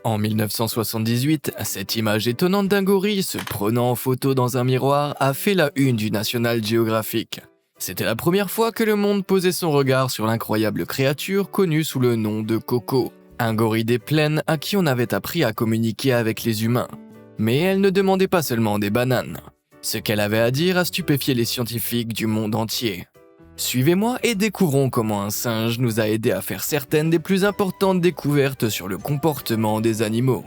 En 1978, cette image étonnante d'un gorille se prenant en photo dans un miroir a fait la une du National Geographic. C'était la première fois que le monde posait son regard sur l'incroyable créature connue sous le nom de Coco, un gorille des plaines à qui on avait appris à communiquer avec les humains. Mais elle ne demandait pas seulement des bananes. Ce qu'elle avait à dire a stupéfié les scientifiques du monde entier. Suivez-moi et découvrons comment un singe nous a aidés à faire certaines des plus importantes découvertes sur le comportement des animaux.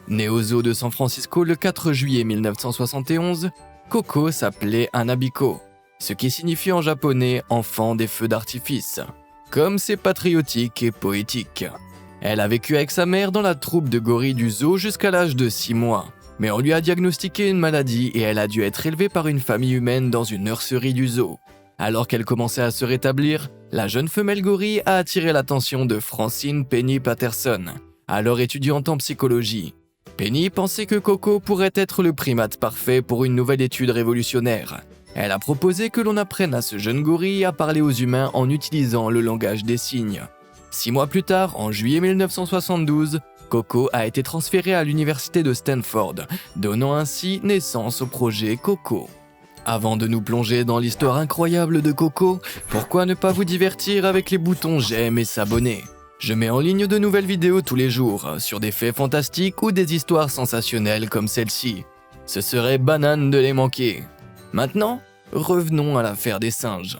Né au zoo de San Francisco le 4 juillet 1971, Coco s'appelait Hanabiko, ce qui signifie en japonais « enfant des feux d'artifice ». Comme c'est patriotique et poétique. Elle a vécu avec sa mère dans la troupe de gorilles du zoo jusqu'à l'âge de 6 mois. Mais on lui a diagnostiqué une maladie et elle a dû être élevée par une famille humaine dans une nurserie du zoo. Alors qu'elle commençait à se rétablir, la jeune femelle gorille a attiré l'attention de Francine Penny Patterson, alors étudiante en psychologie. Penny pensait que Coco pourrait être le primate parfait pour une nouvelle étude révolutionnaire. Elle a proposé que l'on apprenne à ce jeune gorille à parler aux humains en utilisant le langage des signes. 6 mois plus tard, en juillet 1972, Coco a été transféré à l'université de Stanford, donnant ainsi naissance au projet Coco. Avant de nous plonger dans l'histoire incroyable de Coco, pourquoi ne pas vous divertir avec les boutons j'aime et s'abonner? Je mets en ligne de nouvelles vidéos tous les jours, sur des faits fantastiques ou des histoires sensationnelles comme celle-ci. Ce serait banane de les manquer. Maintenant, revenons à l'affaire des singes.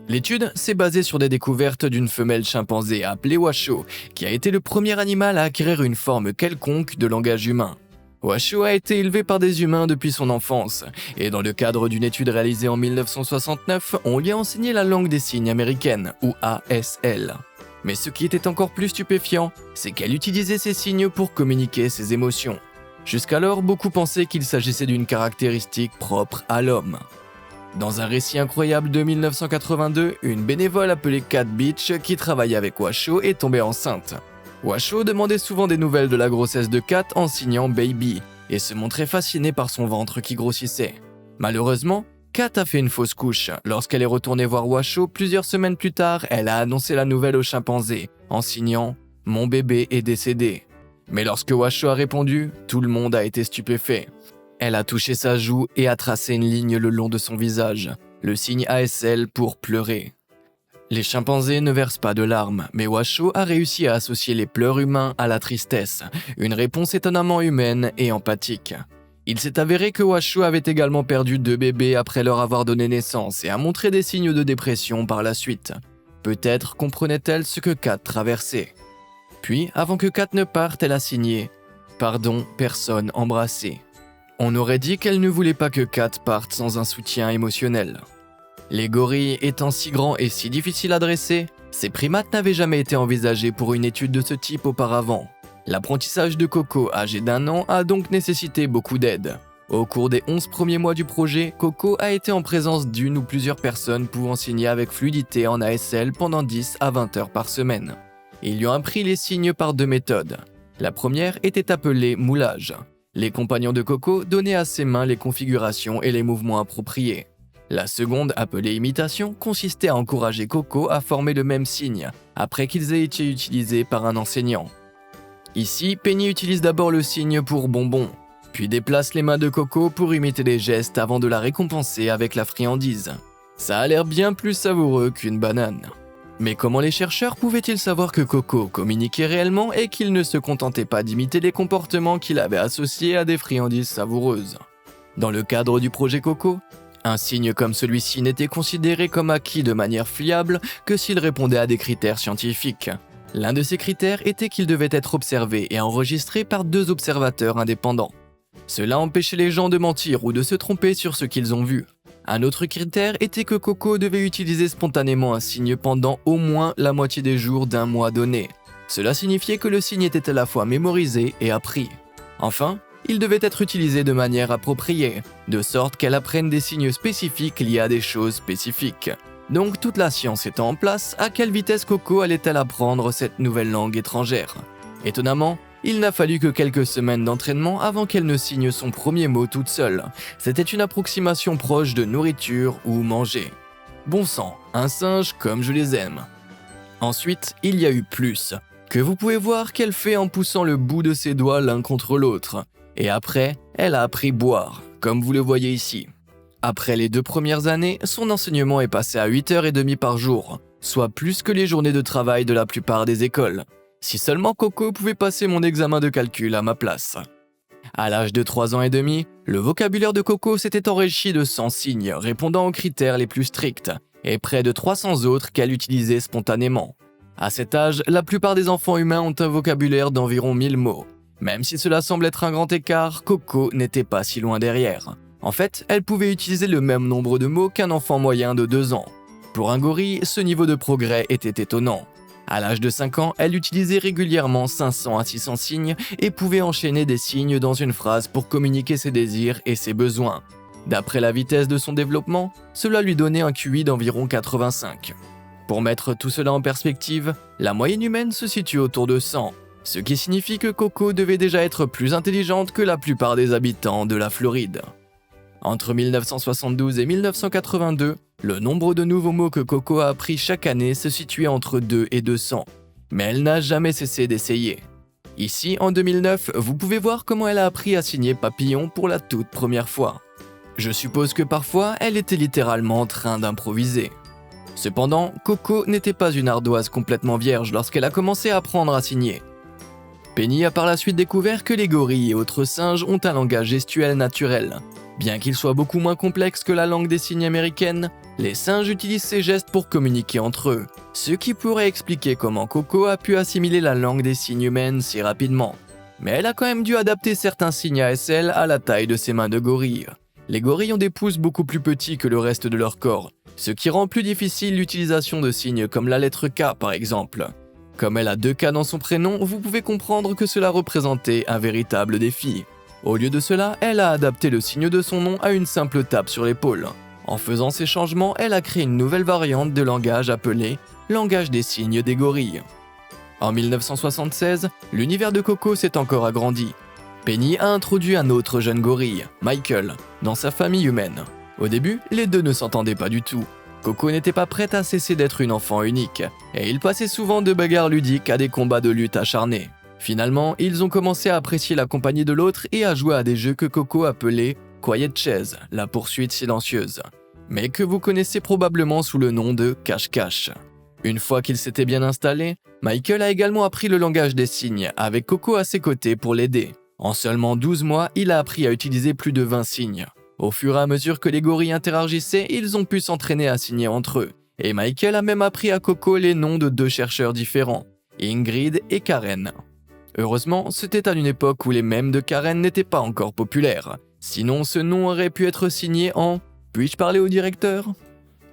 L'étude s'est basée sur des découvertes d'une femelle chimpanzé appelée Washoe, qui a été le premier animal à acquérir une forme quelconque de langage humain. Washoe a été élevé par des humains depuis son enfance, et dans le cadre d'une étude réalisée en 1969, on lui a enseigné la langue des signes américaine, ou ASL. Mais ce qui était encore plus stupéfiant, c'est qu'elle utilisait ces signes pour communiquer ses émotions. Jusqu'alors, beaucoup pensaient qu'il s'agissait d'une caractéristique propre à l'homme. Dans un récit incroyable de 1982, une bénévole appelée Cat Beach qui travaillait avec Washoe est tombée enceinte. Washoe demandait souvent des nouvelles de la grossesse de Cat en signant « baby » et se montrait fascinée par son ventre qui grossissait. Malheureusement, Cat a fait une fausse couche. Lorsqu'elle est retournée voir Washoe plusieurs semaines plus tard, elle a annoncé la nouvelle au chimpanzé en signant « mon bébé est décédé ». Mais lorsque Washoe a répondu, tout le monde a été stupéfait. Elle a touché sa joue et a tracé une ligne le long de son visage, le signe ASL pour pleurer. Les chimpanzés ne versent pas de larmes, mais Washoe a réussi à associer les pleurs humains à la tristesse, une réponse étonnamment humaine et empathique. Il s'est avéré que Washoe avait également perdu 2 bébés après leur avoir donné naissance et a montré des signes de dépression par la suite. Peut-être comprenait-elle ce que Cat traversait. Puis, avant que Cat ne parte, elle a signé « Pardon, personne embrassée ». On aurait dit qu'elle ne voulait pas que Cat parte sans un soutien émotionnel. Les gorilles étant si grands et si difficiles à dresser, ces primates n'avaient jamais été envisagés pour une étude de ce type auparavant. L'apprentissage de Coco, âgé d'1 an, a donc nécessité beaucoup d'aide. Au cours des 11 premiers mois du projet, Coco a été en présence d'une ou plusieurs personnes pouvant signer avec fluidité en ASL pendant 10 à 20 heures par semaine. Ils lui ont appris les signes par 2 méthodes. La première était appelée moulage. Les compagnons de Coco donnaient à ses mains les configurations et les mouvements appropriés. La seconde, appelée imitation, consistait à encourager Coco à former le même signe, après qu'ils aient été utilisés par un enseignant. Ici, Penny utilise d'abord le signe pour bonbon, puis déplace les mains de Coco pour imiter les gestes avant de la récompenser avec la friandise. Ça a l'air bien plus savoureux qu'une banane. Mais comment les chercheurs pouvaient-ils savoir que Coco communiquait réellement et qu'il ne se contentait pas d'imiter les comportements qu'il avait associés à des friandises savoureuses? Dans le cadre du projet Coco, un signe comme celui-ci n'était considéré comme acquis de manière fiable que s'il répondait à des critères scientifiques. L'un de ces critères était qu'il devait être observé et enregistré par 2 observateurs indépendants. Cela empêchait les gens de mentir ou de se tromper sur ce qu'ils ont vu. Un autre critère était que Coco devait utiliser spontanément un signe pendant au moins la moitié des jours d'un mois donné. Cela signifiait que le signe était à la fois mémorisé et appris. Enfin, il devait être utilisé de manière appropriée, de sorte qu'elle apprenne des signes spécifiques liés à des choses spécifiques. Donc toute la science étant en place, à quelle vitesse Coco allait-elle apprendre cette nouvelle langue étrangère? Étonnamment, il n'a fallu que quelques semaines d'entraînement avant qu'elle ne signe son premier mot toute seule. C'était une approximation proche de nourriture ou manger. Bon sang, un singe comme je les aime. Ensuite, il y a eu plus, que vous pouvez voir qu'elle fait en poussant le bout de ses doigts l'un contre l'autre. Et après, elle a appris boire, comme vous le voyez ici. Après les 2 premières années, son enseignement est passé à 8h30 par jour, soit plus que les journées de travail de la plupart des écoles. Si seulement Coco pouvait passer mon examen de calcul à ma place. À l'âge de 3 ans et demi, le vocabulaire de Coco s'était enrichi de 100 signes répondant aux critères les plus stricts, et près de 300 autres qu'elle utilisait spontanément. À cet âge, la plupart des enfants humains ont un vocabulaire d'environ 1000 mots. Même si cela semble être un grand écart, Coco n'était pas si loin derrière. En fait, elle pouvait utiliser le même nombre de mots qu'un enfant moyen de 2 ans. Pour un gorille, ce niveau de progrès était étonnant. À l'âge de 5 ans, elle utilisait régulièrement 500 à 600 signes et pouvait enchaîner des signes dans une phrase pour communiquer ses désirs et ses besoins. D'après la vitesse de son développement, cela lui donnait un QI d'environ 85. Pour mettre tout cela en perspective, la moyenne humaine se situe autour de 100, ce qui signifie que Coco devait déjà être plus intelligente que la plupart des habitants de la Floride. Entre 1972 et 1982, le nombre de nouveaux mots que Coco a appris chaque année se situait entre 2 et 200, mais elle n'a jamais cessé d'essayer. Ici, en 2009, vous pouvez voir comment elle a appris à signer papillon pour la toute première fois. Je suppose que parfois, elle était littéralement en train d'improviser. Cependant, Coco n'était pas une ardoise complètement vierge lorsqu'elle a commencé à apprendre à signer. Penny a par la suite découvert que les gorilles et autres singes ont un langage gestuel naturel. Bien qu'il soit beaucoup moins complexe que la langue des signes américaine, les singes utilisent ces gestes pour communiquer entre eux, ce qui pourrait expliquer comment Coco a pu assimiler la langue des signes humaines si rapidement. Mais elle a quand même dû adapter certains signes ASL à la taille de ses mains de gorille. Les gorilles ont des pouces beaucoup plus petits que le reste de leur corps, ce qui rend plus difficile l'utilisation de signes comme la lettre K par exemple. Comme elle a 2 K dans son prénom, vous pouvez comprendre que cela représentait un véritable défi. Au lieu de cela, elle a adapté le signe de son nom à une simple tape sur l'épaule. En faisant ces changements, elle a créé une nouvelle variante de langage appelée « langage des signes des gorilles ». En 1976, l'univers de Coco s'est encore agrandi. Penny a introduit un autre jeune gorille, Michael, dans sa famille humaine. Au début, les deux ne s'entendaient pas du tout. Coco n'était pas prête à cesser d'être une enfant unique, et il passait souvent de bagarres ludiques à des combats de lutte acharnés. Finalement, ils ont commencé à apprécier la compagnie de l'autre et à jouer à des jeux que Coco appelait Quiet Chase, la poursuite silencieuse, mais que vous connaissez probablement sous le nom de cache-cache. Une fois qu'il s'était bien installé, Michael a également appris le langage des signes, avec Coco à ses côtés pour l'aider. En seulement 12 mois, il a appris à utiliser plus de 20 signes. Au fur et à mesure que les gorilles interagissaient, ils ont pu s'entraîner à signer entre eux. Et Michael a même appris à Coco les noms de 2 chercheurs différents, Ingrid et Karen. Heureusement, c'était à une époque où les mèmes de Karen n'étaient pas encore populaires. Sinon, ce nom aurait pu être signé en « Puis-je parler au directeur ?»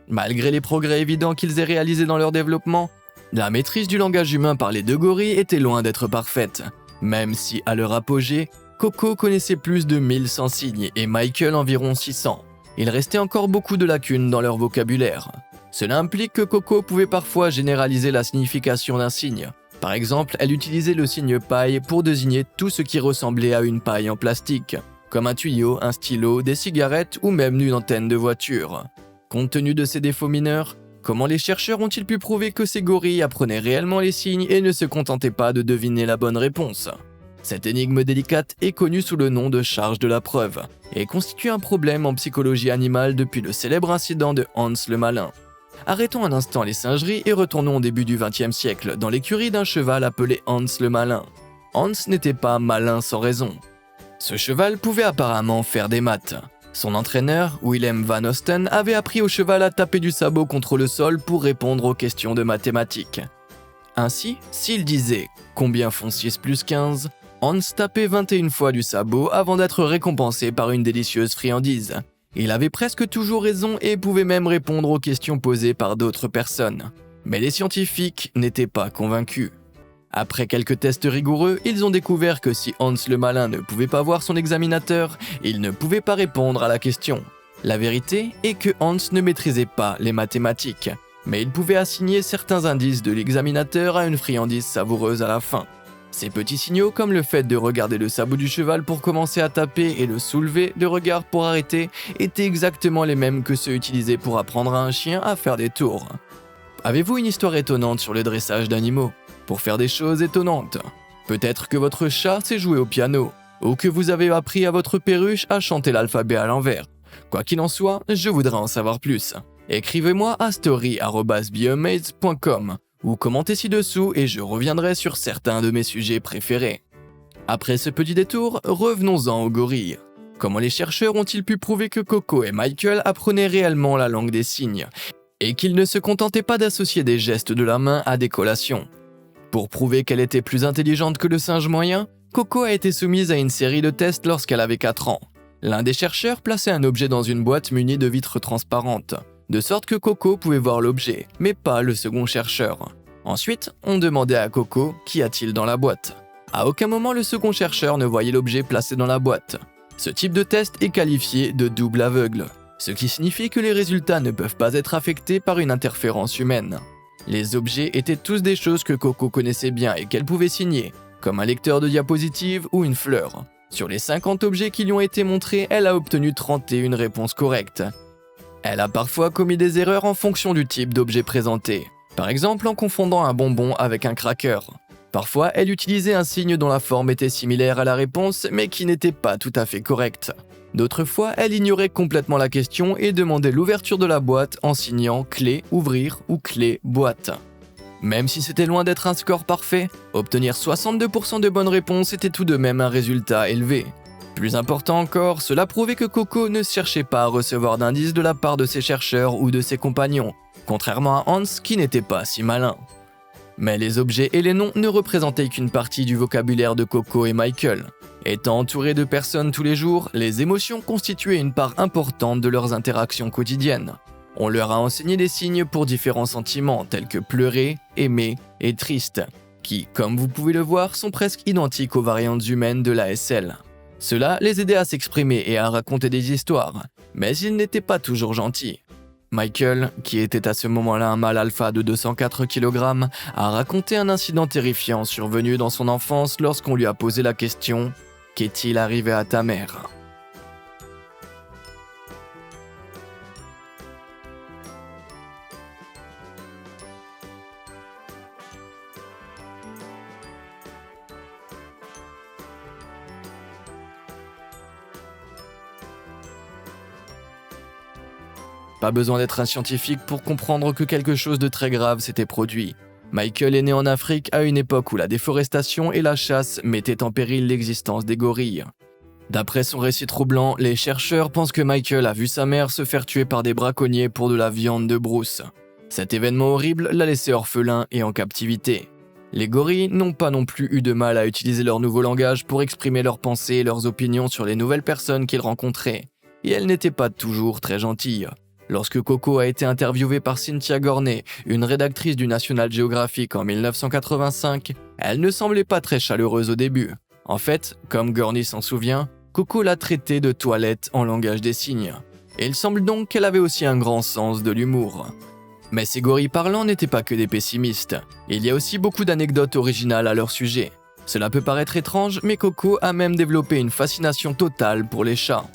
Malgré les progrès évidents qu'ils aient réalisés dans leur développement, la maîtrise du langage humain par les 2 gorilles était loin d'être parfaite. Même si, à leur apogée, Coco connaissait plus de 1100 signes et Michael environ 600. Il restait encore beaucoup de lacunes dans leur vocabulaire. Cela implique que Coco pouvait parfois généraliser la signification d'un signe. Par exemple, elle utilisait le signe paille pour désigner tout ce qui ressemblait à une paille en plastique, comme un tuyau, un stylo, des cigarettes ou même une antenne de voiture. Compte tenu de ces défauts mineurs, comment les chercheurs ont-ils pu prouver que ces gorilles apprenaient réellement les signes et ne se contentaient pas de deviner la bonne réponse ? Cette énigme délicate est connue sous le nom de charge de la preuve et constitue un problème en psychologie animale depuis le célèbre incident de Hans le Malin. Arrêtons un instant les singeries et retournons au début du XXe siècle dans l'écurie d'un cheval appelé Hans le Malin. Hans n'était pas malin sans raison. Ce cheval pouvait apparemment faire des maths. Son entraîneur, Willem van Osten, avait appris au cheval à taper du sabot contre le sol pour répondre aux questions de mathématiques. Ainsi, s'il disait « Combien font 6 plus 15 ?», Hans tapait 21 fois du sabot avant d'être récompensé par une délicieuse friandise. Il avait presque toujours raison et pouvait même répondre aux questions posées par d'autres personnes. Mais les scientifiques n'étaient pas convaincus. Après quelques tests rigoureux, ils ont découvert que si Hans le Malin ne pouvait pas voir son examinateur, il ne pouvait pas répondre à la question. La vérité est que Hans ne maîtrisait pas les mathématiques, mais il pouvait assigner certains indices de l'examinateur à une friandise savoureuse à la fin. Ces petits signaux, comme le fait de regarder le sabot du cheval pour commencer à taper et le soulever de regard pour arrêter, étaient exactement les mêmes que ceux utilisés pour apprendre à un chien à faire des tours. Avez-vous une histoire étonnante sur le dressage d'animaux? Pour faire des choses étonnantes? Peut-être que votre chat sait jouer au piano, ou que vous avez appris à votre perruche à chanter l'alphabet à l'envers. Quoi qu'il en soit, je voudrais en savoir plus. Écrivez-moi à story@beamaze.com ou commentez ci-dessous et je reviendrai sur certains de mes sujets préférés. Après ce petit détour, revenons-en aux gorilles. Comment les chercheurs ont-ils pu prouver que Coco et Michael apprenaient réellement la langue des signes et qu'ils ne se contentaient pas d'associer des gestes de la main à des collations? Pour prouver qu'elle était plus intelligente que le singe moyen, Coco a été soumise à une série de tests lorsqu'elle avait 4 ans. L'un des chercheurs plaçait un objet dans une boîte munie de vitres transparentes, de sorte que Coco pouvait voir l'objet, mais pas le second chercheur. Ensuite, on demandait à Coco « Qu'y a-t-il dans la boîte ?» À aucun moment le second chercheur ne voyait l'objet placé dans la boîte. Ce type de test est qualifié de double aveugle, ce qui signifie que les résultats ne peuvent pas être affectés par une interférence humaine. Les objets étaient tous des choses que Coco connaissait bien et qu'elle pouvait signer, comme un lecteur de diapositives ou une fleur. Sur les 50 objets qui lui ont été montrés, elle a obtenu 31 réponses correctes. Elle a parfois commis des erreurs en fonction du type d'objet présenté, par exemple en confondant un bonbon avec un cracker. Parfois, elle utilisait un signe dont la forme était similaire à la réponse, mais qui n'était pas tout à fait correct. D'autres fois, elle ignorait complètement la question et demandait l'ouverture de la boîte en signant « clé ouvrir » ou « clé boîte ». Même si c'était loin d'être un score parfait, obtenir 62% de bonnes réponses était tout de même un résultat élevé. Plus important encore, cela prouvait que Coco ne cherchait pas à recevoir d'indices de la part de ses chercheurs ou de ses compagnons, contrairement à Hans qui n'était pas si malin. Mais les objets et les noms ne représentaient qu'une partie du vocabulaire de Coco et Michael. Étant entourés de personnes tous les jours, les émotions constituaient une part importante de leurs interactions quotidiennes. On leur a enseigné des signes pour différents sentiments tels que pleurer, aimer et triste, qui, comme vous pouvez le voir, sont presque identiques aux variantes humaines de l'ASL. Cela les aidait à s'exprimer et à raconter des histoires, mais ils n'étaient pas toujours gentils. Michael, qui était à ce moment-là un mâle alpha de 204 kg, a raconté un incident terrifiant survenu dans son enfance lorsqu'on lui a posé la question « Qu'est-il arrivé à ta mère ?» Pas besoin d'être un scientifique pour comprendre que quelque chose de très grave s'était produit. Michael est né en Afrique à une époque où la déforestation et la chasse mettaient en péril l'existence des gorilles. D'après son récit troublant, les chercheurs pensent que Michael a vu sa mère se faire tuer par des braconniers pour de la viande de brousse. Cet événement horrible l'a laissé orphelin et en captivité. Les gorilles n'ont pas non plus eu de mal à utiliser leur nouveau langage pour exprimer leurs pensées et leurs opinions sur les nouvelles personnes qu'ils rencontraient. Et elles n'étaient pas toujours très gentilles. Lorsque Coco a été interviewée par Cynthia Gorney, une rédactrice du National Geographic en 1985, elle ne semblait pas très chaleureuse au début. En fait, comme Gorney s'en souvient, Coco l'a traitée de toilette en langage des signes. Et il semble donc qu'elle avait aussi un grand sens de l'humour. Mais ces gorilles parlants n'étaient pas que des pessimistes. Il y a aussi beaucoup d'anecdotes originales à leur sujet. Cela peut paraître étrange, mais Coco a même développé une fascination totale pour les chats.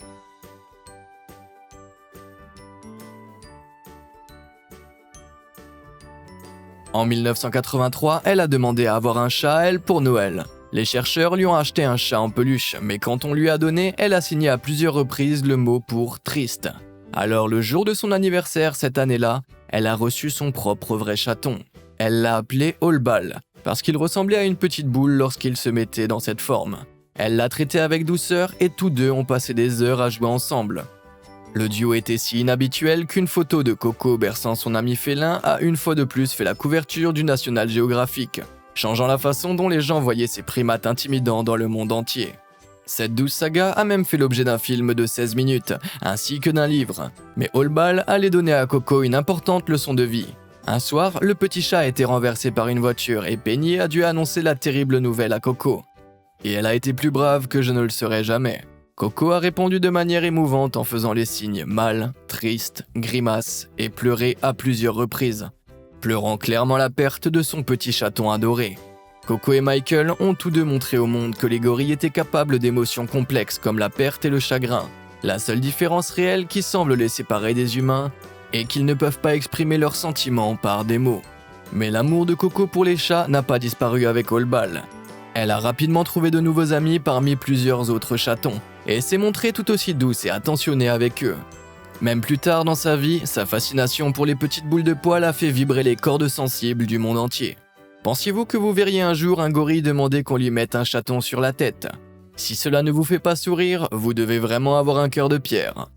En 1983, elle a demandé à avoir un chat à elle pour Noël. Les chercheurs lui ont acheté un chat en peluche, mais quand on lui a donné, elle a signé à plusieurs reprises le mot pour « triste ». Alors le jour de son anniversaire cette année-là, elle a reçu son propre vrai chaton. Elle l'a appelé Olbal, parce qu'il ressemblait à une petite boule lorsqu'il se mettait dans cette forme. Elle l'a traité avec douceur et tous deux ont passé des heures à jouer ensemble. Le duo était si inhabituel qu'une photo de Coco berçant son ami félin a une fois de plus fait la couverture du National Geographic, changeant la façon dont les gens voyaient ces primates intimidants dans le monde entier. Cette douce saga a même fait l'objet d'un film de 16 minutes, ainsi que d'un livre, mais Olbal allait donner à Coco une importante leçon de vie. Un soir, le petit chat a été renversé par une voiture et Penny a dû annoncer la terrible nouvelle à Coco. Et elle a été plus brave que je ne le serais jamais. Coco a répondu de manière émouvante en faisant les signes mal, triste, grimace et pleuré à plusieurs reprises, pleurant clairement la perte de son petit chaton adoré. Coco et Michael ont tous deux montré au monde que les gorilles étaient capables d'émotions complexes comme la perte et le chagrin. La seule différence réelle qui semble les séparer des humains est qu'ils ne peuvent pas exprimer leurs sentiments par des mots. Mais l'amour de Coco pour les chats n'a pas disparu avec Allball. Elle a rapidement trouvé de nouveaux amis parmi plusieurs autres chatons et s'est montrée tout aussi douce et attentionnée avec eux. Même plus tard dans sa vie, sa fascination pour les petites boules de poils a fait vibrer les cordes sensibles du monde entier. Pensiez-vous que vous verriez un jour un gorille demander qu'on lui mette un chaton sur la tête? Si cela ne vous fait pas sourire, vous devez vraiment avoir un cœur de pierre.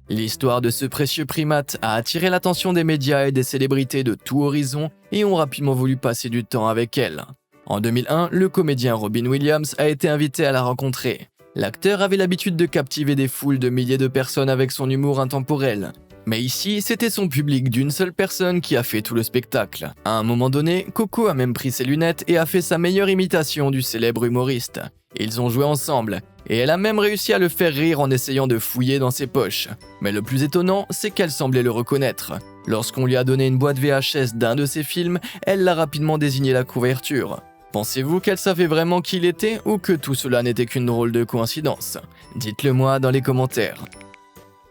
L'histoire de ce précieux primate a attiré l'attention des médias et des célébrités de tout horizon et ont rapidement voulu passer du temps avec elle. En 2001, le comédien Robin Williams a été invité à la rencontrer. L'acteur avait l'habitude de captiver des foules de milliers de personnes avec son humour intemporel. Mais ici, c'était son public d'une seule personne qui a fait tout le spectacle. À un moment donné, Coco a même pris ses lunettes et a fait sa meilleure imitation du célèbre humoriste. Ils ont joué ensemble, et elle a même réussi à le faire rire en essayant de fouiller dans ses poches. Mais le plus étonnant, c'est qu'elle semblait le reconnaître. Lorsqu'on lui a donné une boîte VHS d'un de ses films, elle l'a rapidement désigné la couverture. Pensez-vous qu'elle savait vraiment qui il était ou que tout cela n'était qu'une drôle de coïncidence? Dites-le moi dans les commentaires.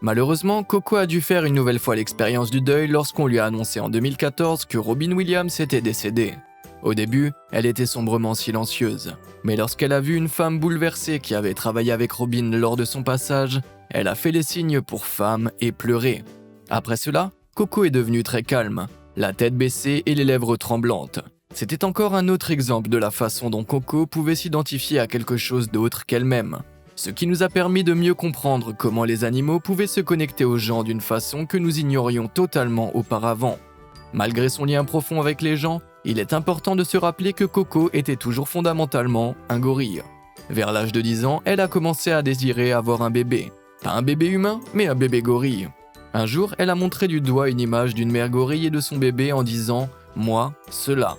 Malheureusement, Coco a dû faire une nouvelle fois l'expérience du deuil lorsqu'on lui a annoncé en 2014 que Robin Williams était décédé. Au début, elle était sombrement silencieuse, mais lorsqu'elle a vu une femme bouleversée qui avait travaillé avec Robin lors de son passage, elle a fait les signes pour femme et pleuré. Après cela, Coco est devenue très calme, la tête baissée et les lèvres tremblantes. C'était encore un autre exemple de la façon dont Coco pouvait s'identifier à quelque chose d'autre qu'elle-même. Ce qui nous a permis de mieux comprendre comment les animaux pouvaient se connecter aux gens d'une façon que nous ignorions totalement auparavant. Malgré son lien profond avec les gens, il est important de se rappeler que Coco était toujours fondamentalement un gorille. Vers l'âge de 10 ans, elle a commencé à désirer avoir un bébé. Pas un bébé humain, mais un bébé gorille. Un jour, elle a montré du doigt une image d'une mère gorille et de son bébé en disant « moi, cela ».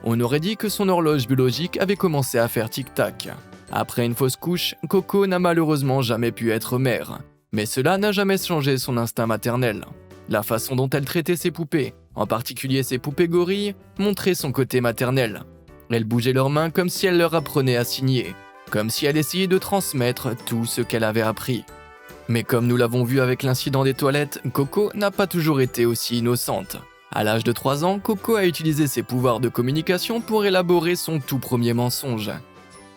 On aurait dit que son horloge biologique avait commencé à faire tic-tac. Après une fausse couche, Coco n'a malheureusement jamais pu être mère. Mais cela n'a jamais changé son instinct maternel. La façon dont elle traitait ses poupées, en particulier ses poupées gorilles, montrait son côté maternel. Elle bougeait leurs mains comme si elle leur apprenait à signer, comme si elle essayait de transmettre tout ce qu'elle avait appris. Mais comme nous l'avons vu avec l'incident des toilettes, Coco n'a pas toujours été aussi innocente. À l'âge de 3 ans, Coco a utilisé ses pouvoirs de communication pour élaborer son tout premier mensonge.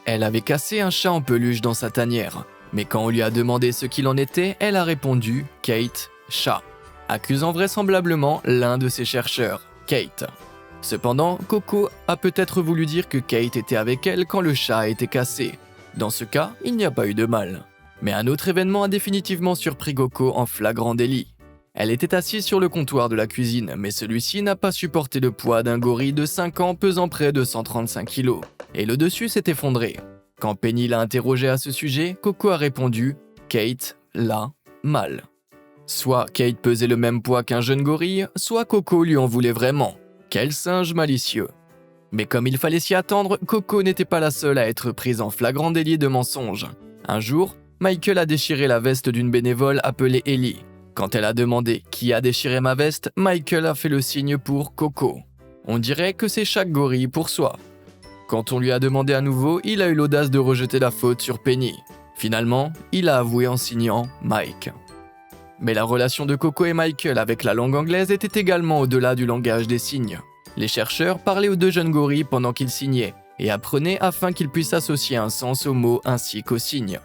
Elle avait cassé un chat en peluche dans sa tanière, mais quand on lui a demandé ce qu'il en était, elle a répondu « Kate, chat », accusant vraisemblablement l'un de ses chercheurs, Kate. Cependant, Coco a peut-être voulu dire que Kate était avec elle quand le chat a été cassé. Dans ce cas, il n'y a pas eu de mal. Mais un autre événement a définitivement surpris Coco en flagrant délit. Elle était assise sur le comptoir de la cuisine, mais celui-ci n'a pas supporté le poids d'un gorille de 5 ans pesant près de 135 kg, et le dessus s'est effondré. Quand Penny l'a interrogé à ce sujet, Coco a répondu « Kate l'a mal ». Soit Kate pesait le même poids qu'un jeune gorille, soit Coco lui en voulait vraiment. Quel singe malicieux. Mais comme il fallait s'y attendre, Coco n'était pas la seule à être prise en flagrant délit de mensonge. Un jour, Michael a déchiré la veste d'une bénévole appelée Ellie. Quand elle a demandé « Qui a déchiré ma veste ?», Michael a fait le signe pour Coco. On dirait que c'est chaque gorille pour soi. Quand on lui a demandé à nouveau, il a eu l'audace de rejeter la faute sur Penny. Finalement, il a avoué en signant Mike. Mais la relation de Coco et Michael avec la langue anglaise était également au-delà du langage des signes. Les chercheurs parlaient aux deux jeunes gorilles pendant qu'ils signaient et apprenaient afin qu'ils puissent associer un sens aux mots ainsi qu'aux signes.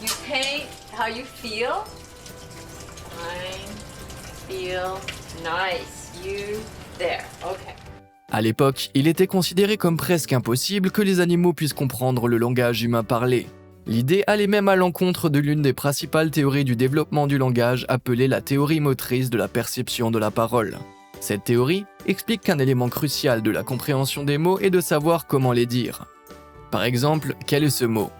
You paint how you feel. I feel nice. You there. Okay. À l'époque, il était considéré comme presque impossible que les animaux puissent comprendre le langage humain parlé. L'idée allait même à l'encontre de l'une des principales théories du développement du langage appelée la théorie motrice de la perception de la parole. Cette théorie explique qu'un élément crucial de la compréhension des mots est de savoir comment les dire. Par exemple, quel est ce mot ?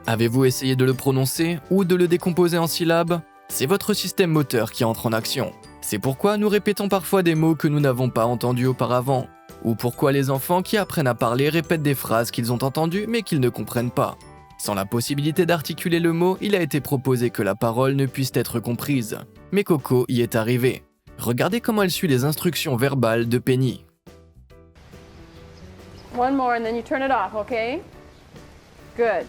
Avez-vous essayé de le prononcer ou de le décomposer en syllabes ? C'est votre système moteur qui entre en action. C'est pourquoi nous répétons parfois des mots que nous n'avons pas entendus auparavant, ou pourquoi les enfants qui apprennent à parler répètent des phrases qu'ils ont entendues mais qu'ils ne comprennent pas. Sans la possibilité d'articuler le mot, il a été proposé que la parole ne puisse être comprise. Mais Coco y est arrivé. Regardez comment elle suit les instructions verbales de Penny. One more and then you turn it off, okay? Good.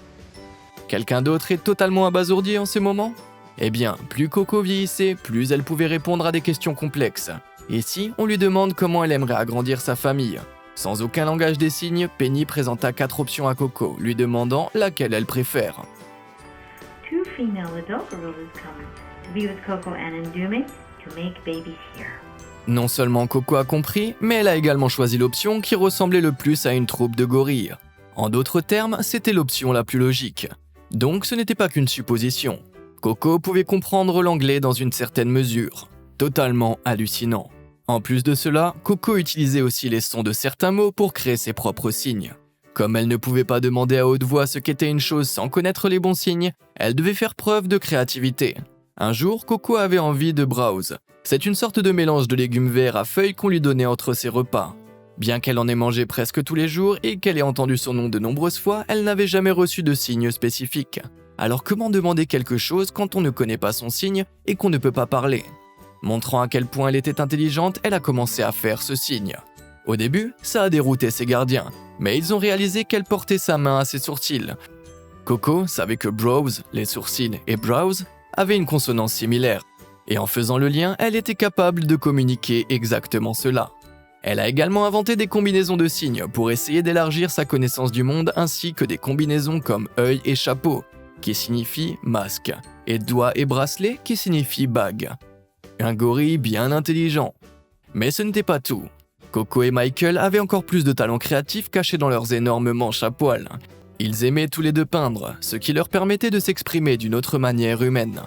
Quelqu'un d'autre est totalement abasourdi en ce moment? Eh bien, plus Coco vieillissait, plus elle pouvait répondre à des questions complexes. Et si on lui demande comment elle aimerait agrandir sa famille? Sans aucun langage des signes, Penny présenta 4 options à Coco, lui demandant laquelle elle préfère. 2 female adult gorillas come to be with Coco and Ndume to make babies here. Non seulement Coco a compris, mais elle a également choisi l'option qui ressemblait le plus à une troupe de gorilles. En d'autres termes, c'était l'option la plus logique. Donc ce n'était pas qu'une supposition. Coco pouvait comprendre l'anglais dans une certaine mesure. Totalement hallucinant. En plus de cela, Coco utilisait aussi les sons de certains mots pour créer ses propres signes. Comme elle ne pouvait pas demander à haute voix ce qu'était une chose sans connaître les bons signes, elle devait faire preuve de créativité. Un jour, Coco avait envie de browse. C'est une sorte de mélange de légumes verts à feuilles qu'on lui donnait entre ses repas. Bien qu'elle en ait mangé presque tous les jours et qu'elle ait entendu son nom de nombreuses fois, elle n'avait jamais reçu de signe spécifique. Alors comment demander quelque chose quand on ne connaît pas son signe et qu'on ne peut pas parler? Montrant à quel point elle était intelligente, elle a commencé à faire ce signe. Au début, ça a dérouté ses gardiens, mais ils ont réalisé qu'elle portait sa main à ses sourcils. Coco savait que brows, les sourcils, et brows avaient une consonance similaire, et en faisant le lien, elle était capable de communiquer exactement cela. Elle a également inventé des combinaisons de signes pour essayer d'élargir sa connaissance du monde, ainsi que des combinaisons comme œil et chapeau, qui signifie masque, et doigt et bracelet, qui signifie bague. Un gorille bien intelligent. Mais ce n'était pas tout. Coco et Michael avaient encore plus de talent créatif cachés dans leurs énormes manches à poils. Ils aimaient tous les deux peindre, ce qui leur permettait de s'exprimer d'une autre manière humaine.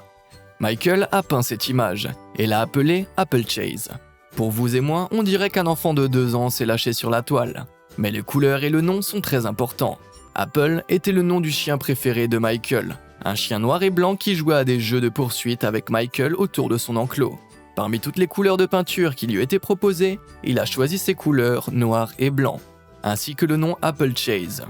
Michael a peint cette image et l'a appelée Apple Chase. Pour vous et moi, on dirait qu'un enfant de 2 ans s'est lâché sur la toile. Mais les couleurs et le nom sont très importants. Apple était le nom du chien préféré de Michael. Un chien noir et blanc qui jouait à des jeux de poursuite avec Michael autour de son enclos. Parmi toutes les couleurs de peinture qui lui étaient proposées, il a choisi ces couleurs noir et blanc, ainsi que le nom Apple Chase.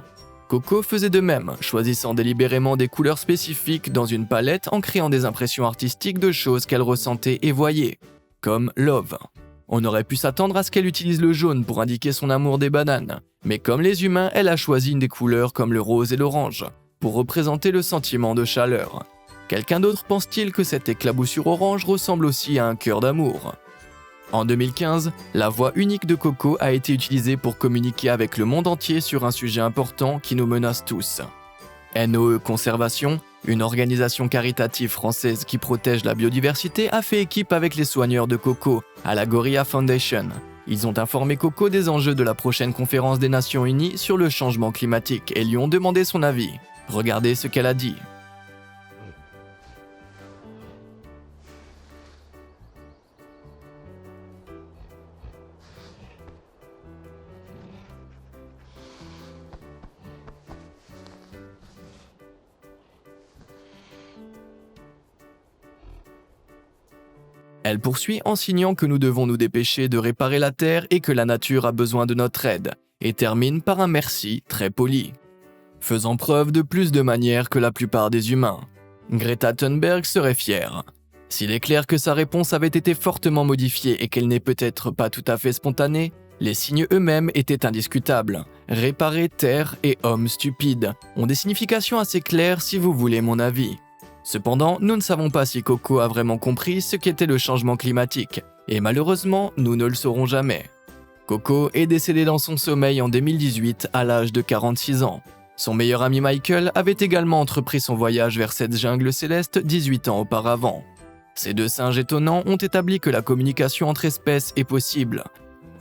Coco faisait de même, choisissant délibérément des couleurs spécifiques dans une palette en créant des impressions artistiques de choses qu'elle ressentait et voyait, comme love. On aurait pu s'attendre à ce qu'elle utilise le jaune pour indiquer son amour des bananes, mais comme les humains, elle a choisi des couleurs comme le rose et l'orange, pour représenter le sentiment de chaleur. Quelqu'un d'autre pense-t-il que cette éclaboussure orange ressemble aussi à un cœur d'amour? En 2015, la voix unique de Coco a été utilisée pour communiquer avec le monde entier sur un sujet important qui nous menace tous. NOE Conservation, une organisation caritative française qui protège la biodiversité, a fait équipe avec les soigneurs de Coco à la Gorilla Foundation. Ils ont informé Coco des enjeux de la prochaine conférence des Nations Unies sur le changement climatique et lui ont demandé son avis. Regardez ce qu'elle a dit. Elle poursuit en signant que nous devons nous dépêcher de réparer la Terre et que la nature a besoin de notre aide, et termine par un merci très poli. Faisant preuve de plus de manières que la plupart des humains. Greta Thunberg serait fière. S'il est clair que sa réponse avait été fortement modifiée et qu'elle n'est peut-être pas tout à fait spontanée, les signes eux-mêmes étaient indiscutables. Réparer Terre et homme stupide ont des significations assez claires si vous voulez mon avis. Cependant, nous ne savons pas si Coco a vraiment compris ce qu'était le changement climatique, et malheureusement, nous ne le saurons jamais. Coco est décédée dans son sommeil en 2018 à l'âge de 46 ans. Son meilleur ami Michael avait également entrepris son voyage vers cette jungle céleste 18 ans auparavant. Ces deux singes étonnants ont établi que la communication entre espèces est possible.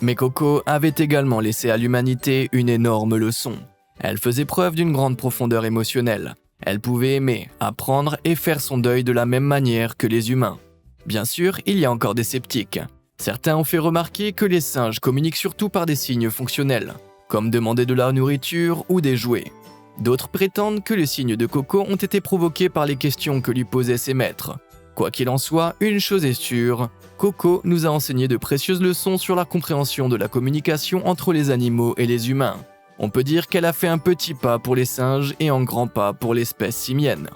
Mais Coco avait également laissé à l'humanité une énorme leçon. Elle faisait preuve d'une grande profondeur émotionnelle. Elle pouvait aimer, apprendre et faire son deuil de la même manière que les humains. Bien sûr, il y a encore des sceptiques. Certains ont fait remarquer que les singes communiquent surtout par des signes fonctionnels, comme demander de la nourriture ou des jouets. D'autres prétendent que les signes de Coco ont été provoqués par les questions que lui posaient ses maîtres. Quoi qu'il en soit, une chose est sûre, Coco nous a enseigné de précieuses leçons sur la compréhension de la communication entre les animaux et les humains. On peut dire qu'elle a fait un petit pas pour les singes et un grand pas pour l'espèce simienne.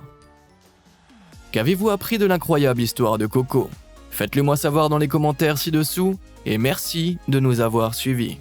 Qu'avez-vous appris de l'incroyable histoire de Coco? Faites-le moi savoir dans les commentaires ci-dessous, et merci de nous avoir suivis.